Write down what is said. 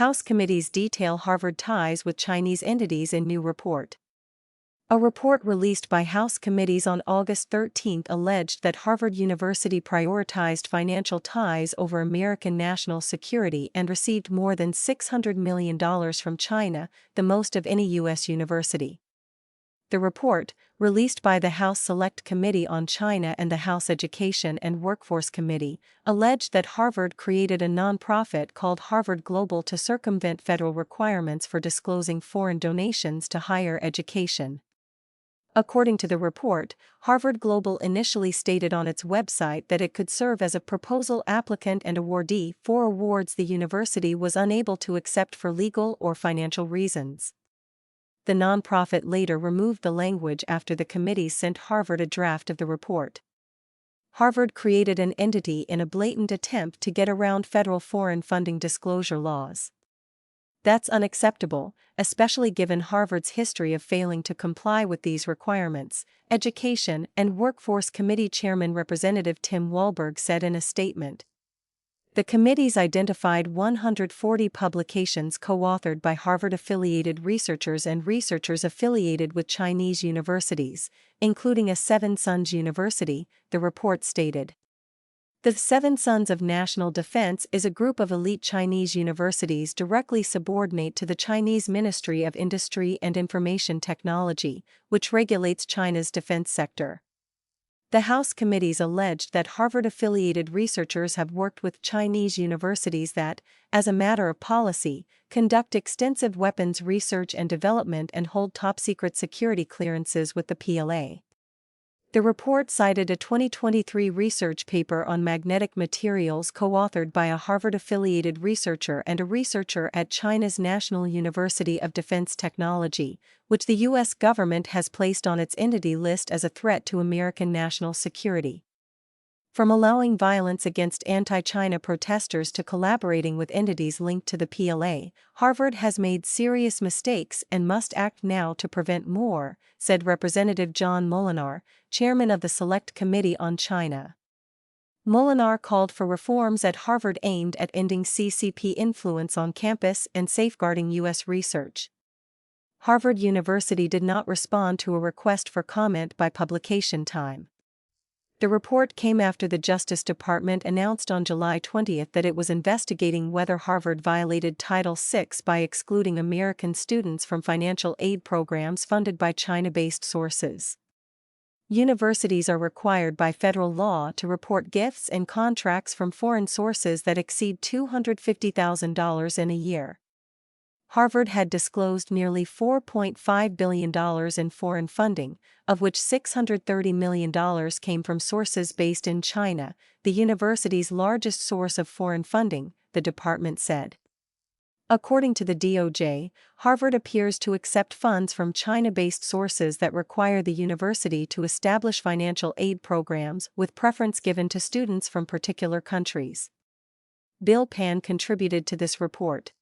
House committees detail Harvard ties with Chinese entities in new report. A report released by House committees on August 13 alleged that Harvard University prioritized financial ties over American national security and received more than $600 million from China, the most of any U.S. university. The report, released by the House Select Committee on China and the House Education and Workforce Committee, alleged that Harvard created a nonprofit called Harvard Global to circumvent federal requirements for disclosing foreign donations to higher education. According to the report, Harvard Global initially stated on its website that it could serve as a proposal applicant and awardee for awards the university was unable to accept for legal or financial reasons. The nonprofit later removed the language after the committee sent Harvard a draft of the report. Harvard created an entity in a blatant attempt to get around federal foreign funding disclosure laws. That's unacceptable, especially given Harvard's history of failing to comply with these requirements, Education and Workforce Committee Chairman Representative Tim Walberg said in a statement. The committees identified 140 publications co-authored by Harvard-affiliated researchers and researchers affiliated with Chinese universities, including a Seven Sons University, the report stated. The Seven Sons of National Defense is a group of elite Chinese universities directly subordinate to the Chinese Ministry of Industry and Information Technology, which regulates China's defense sector. The House committees alleged that Harvard-affiliated researchers have worked with Chinese universities that, as a matter of policy, conduct extensive weapons research and development and hold top-secret security clearances with the PLA. The report cited a 2023 research paper on magnetic materials co-authored by a Harvard-affiliated researcher and a researcher at China's National University of Defense Technology, which the U.S. government has placed on its entity list as a threat to American national security. From allowing violence against anti-China protesters to collaborating with entities linked to the PLA, Harvard has made serious mistakes and must act now to prevent more, said Representative John Moolenaar, chairman of the Select Committee on China. Moolenaar called for reforms at Harvard aimed at ending CCP influence on campus and safeguarding U.S. research. Harvard University did not respond to a request for comment by publication time. The report came after the Justice Department announced on July 20 that it was investigating whether Harvard violated Title VI by excluding American students from financial aid programs funded by China-based sources. Universities are required by federal law to report gifts and contracts from foreign sources that exceed $250,000 in a year. Harvard had disclosed nearly $4.5 billion in foreign funding, of which $630 million came from sources based in China, the university's largest source of foreign funding, the department said. According to the DOJ, Harvard appears to accept funds from China-based sources that require the university to establish financial aid programs with preference given to students from particular countries. Bill Pan contributed to this report.